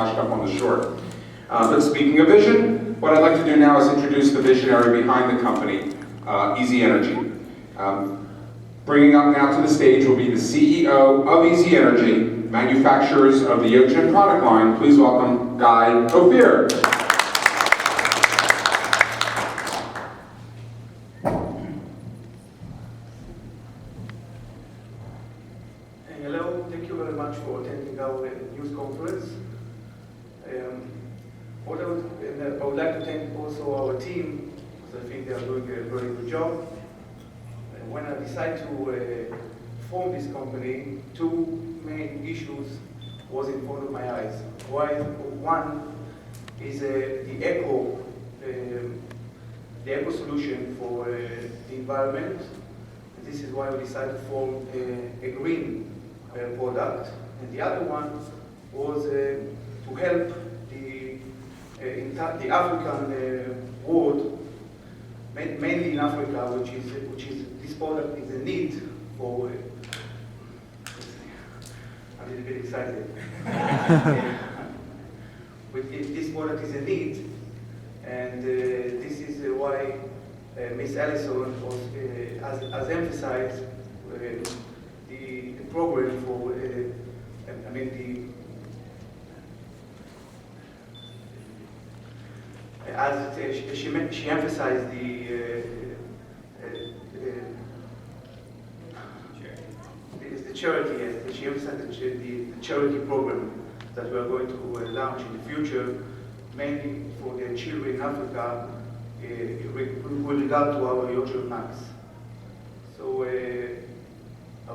washed up on the shore. But speaking of vision, what I'd like to do now is introduce the visionary behind the company, Easy Energy. Bringing up now to the stage will be the CEO of Easy Energy, manufacturers of the YoGen product line. Please welcome Guy Ophir. Hello, thank you very much for attending our news conference. I would like to thank also our team, because I think they are doing a very good job. When I decided to form this company, two main issues was in front of my eyes. One is the eco solution for the environment. This is why we decided to form a green product. And the other one was to help the African world, mainly in Africa, which is this product is a need for. I'm a little bit excited. This product is a need, and this is why Ms. Allison has emphasized the program for. She emphasized the charity. Yes, she emphasized the charity program that we are going to launch in the future, mainly for the children in Africa, with regard to our YoGen Max. So I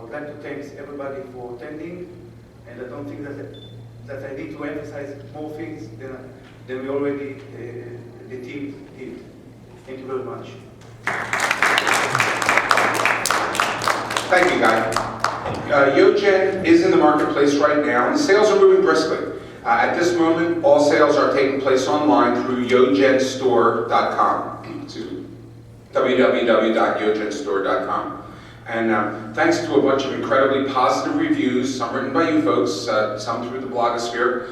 would like to thank everybody for attending, and I don't think that I need to emphasize more things than we already the team did. Thank you very much. Thank you, Guy. YoGen is in the marketplace right now, and sales are moving briskly. At this moment, all sales are taking place online through YoGenStore.com. Excuse me, www.YoGenStore.com. And thanks to a bunch of incredibly positive reviews, some written by you folks, some through the blogosphere,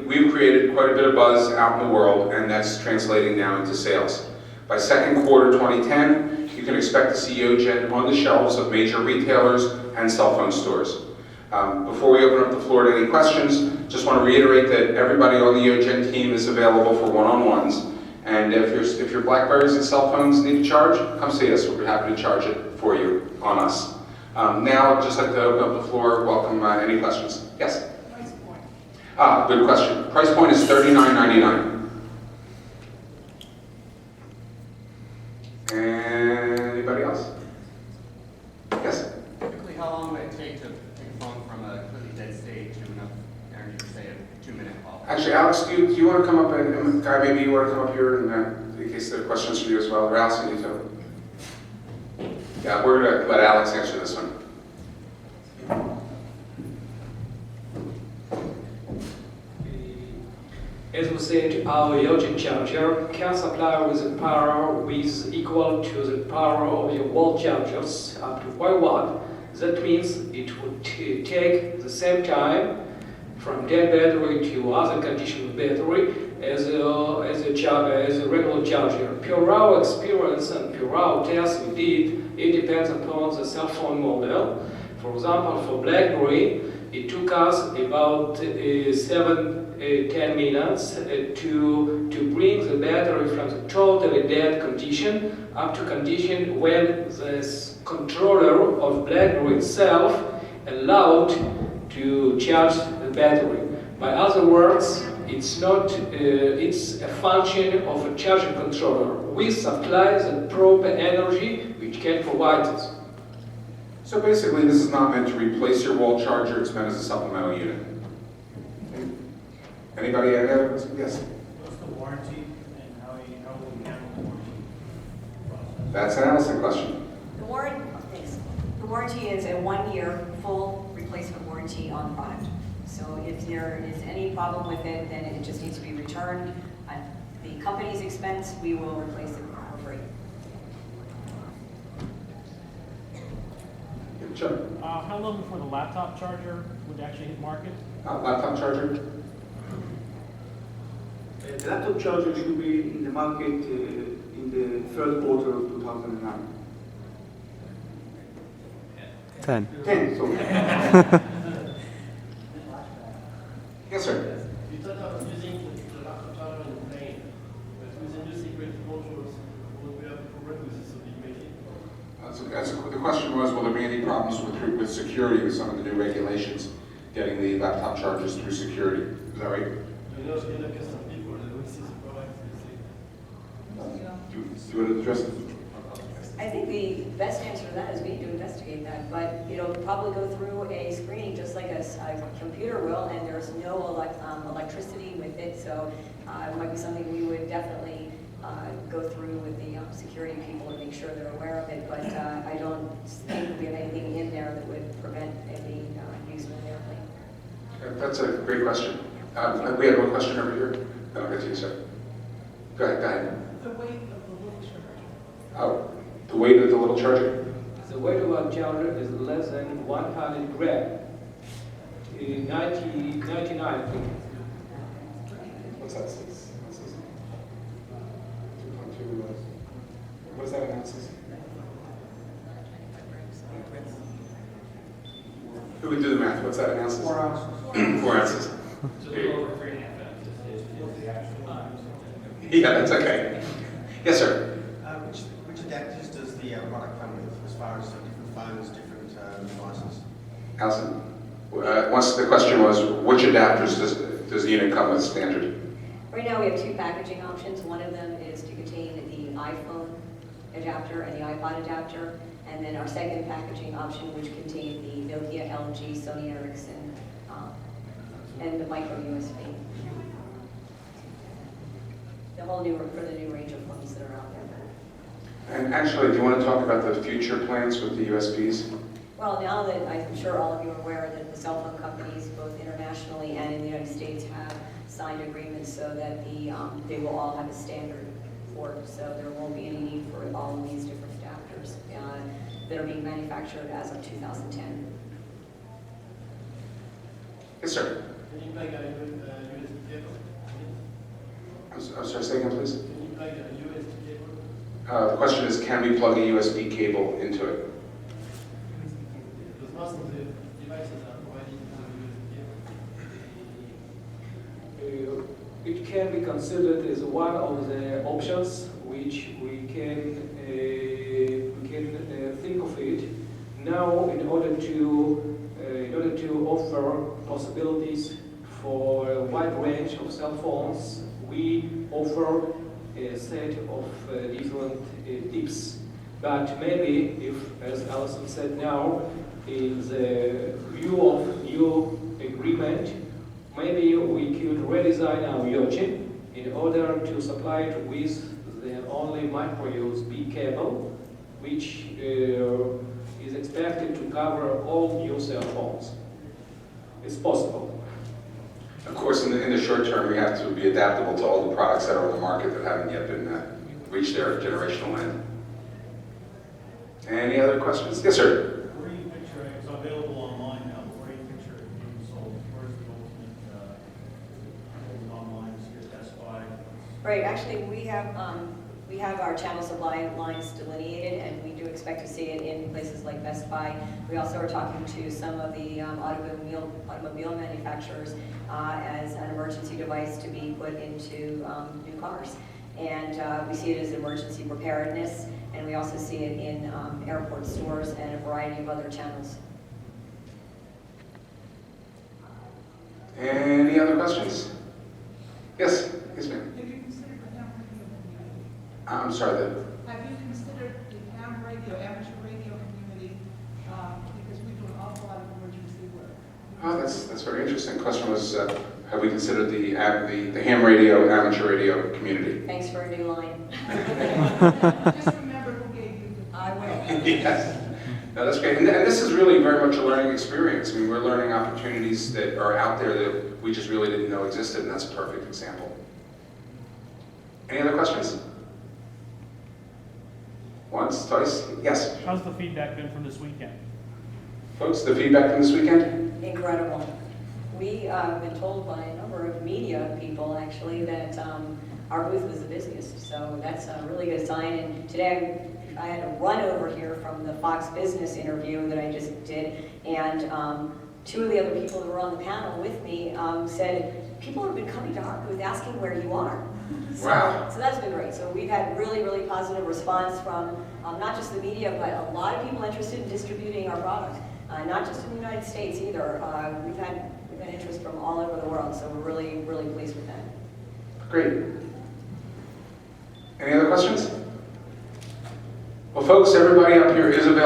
we've created quite a bit of buzz out in the world, and that's translating now into sales. By second quarter 2010, you can expect to see YoGen on the shelves of major retailers and cell phone stores. Before we open up the floor to any questions, just want to reiterate that everybody on the YoGen team is available for one-on-ones. And if your Blackberries and cell phones need a charge, come see us. We'll be happy to charge it for you on us. Now, I'd just like to open up the floor. Welcome any questions. Yes? Price point. Good question. Price point is $39.99. Anybody else? Yes? Typically, how long would it take to take a phone from a completely dead state to enough energy for, say, a 2-minute call? Actually, Alex, do you want to come up and Guy, maybe you want to come up here and, in case there are questions for you as well, or Alex, you need to. Yeah, we're going to let Alex answer this one. As we said, our YoGen charger can supply with the power with equal to the power of your wall chargers up to 5 watt. That means it would take the same time from dead battery to other conditioned battery as a regular charger. Per our experience and per our tests we did, it depends upon the cell phone model. For example, for BlackBerry, it took us about 7-10 minutes to bring the battery from the totally dead condition up to condition when the controller of BlackBerry itself allowed to charge the battery. By other words, it's a function of a charging controller. We supply the proper energy which can provide it. So basically, this is not meant to replace your wall charger, it's meant as a supplemental unit. Anybody have any other questions? Yes? What's the warranty and how will you handle the warranty process? That's an Allison question. The warranty is a 1-year full replacement warranty on the product. So if there is any problem with it, then it just needs to be returned at the company's expense. We will replace it for free. Sure. How long before the laptop charger would actually hit market? Laptop charger? laptop charger should be in the market in the third quarter of 2009. 10. 10, so. Yes, sir. You talked about using the laptop charger in the plane, but with the new security controls, will we have a problem with this automation? The question was, will there be any problems with security with some of the new regulations, getting the laptop chargers through security? Is that right? You know, some people that will see the product, they say, Do you want to address it? I think the best answer to that is we need to investigate that, but it'll probably go through a screening just like a computer will, and there's no electricity with it, so it might be something we would definitely go through with the security people to make sure they're aware of it, but I don't think we have anything in there that would prevent any use of an airplane. That's a great question. We have one question over here. Then I'll get to you, sir. Go ahead. The weight of the little charger. Oh, the weight of the little charger? The weight of a charger is less than 100 grams. 99, I think. What's that? 2.2. What does that in ounces? Who would do the math? What's that in ounces? 4 ounces. 4 ounces. it's a little over 3.5 ounces, is the actual. Yeah, that's okay. Yes, sir. Which adapters does the product come with as far as different phones, different devices? Allison? Once the question was, which adapters does the unit come with standard? Right now, we have two packaging options. One of them is to contain the iPhone adapter and the iPod adapter, and then our second packaging option, which contains the Nokia, LG, Sony Ericsson, and the micro USB. The whole new range of phones that are out there. And actually, do you want to talk about the future plans with the USBs? Well, now that I'm sure all of you are aware that the cell phone companies, both internationally and in the United States, have signed agreements so that they will all have a standard port, so there won't be any need for all of these different adapters that are being manufactured as of 2010. Yes, sir. Can you plug a USB cable? I'm sorry, say again, please. Can you plug a USB cable? The question is, can we plug a USB cable into it? Because most of the devices are providing a USB cable. It can be considered as one of the options which we can think of it. Now, in order to offer possibilities for a wide range of cell phones, we offer a set of different tips. But maybe, if, as Alison said now, in the view of new agreement, maybe we could redesign our YoGen in order to supply it with the only micro USB cable, which is expected to cover all new cell phones. It's possible. Of course, in the short term, we have to be adaptable to all the products that are on the market that haven't yet been reached their generational end. Any other questions? Yes, sir. Where do you picture it? It's available online now, but where do you picture it being sold? Where's the ultimate online? Is it Best Buy? Right, actually, we have our channel supply lines delineated, and we do expect to see it in places like Best Buy. We also are talking to some of the automobile manufacturers as an emergency device to be put into new cars. And we see it as emergency preparedness, and we also see it in airport stores and a variety of other channels. Any other questions? Yes, yes, ma'am. Have you considered the ham radio community? I'm sorry. Have you considered the ham radio, amateur radio community? Because we do an awful lot of emergency work. Oh, that's very interesting. The question was, have we considered the ham radio, amateur radio community? Thanks for a new line. Just remember who gave you the... I will. Yes. No, that's great. And this is really very much a learning experience. I mean, we're learning opportunities that are out there that we just really didn't know existed, and that's a perfect example. Any other questions? Once, twice? Yes. How's the feedback been from this weekend? Folks, the feedback from this weekend? Incredible. We have been told by a number of media media people, actually, that our booth was the busiest. So that's a really good sign. And today I had a run over here from the Fox Business interview that I just did, and two of the other people that were on the panel with me said, people have been coming to our booth asking where you are. Wow. So that's been great. So we've had really, really positive response from not just the media, but a lot of people interested in distributing our product. Not just in the United States either. We've had interest from all over the world, so we're really, really pleased with that. Great. Any other questions? Well, folks, everybody up here is available.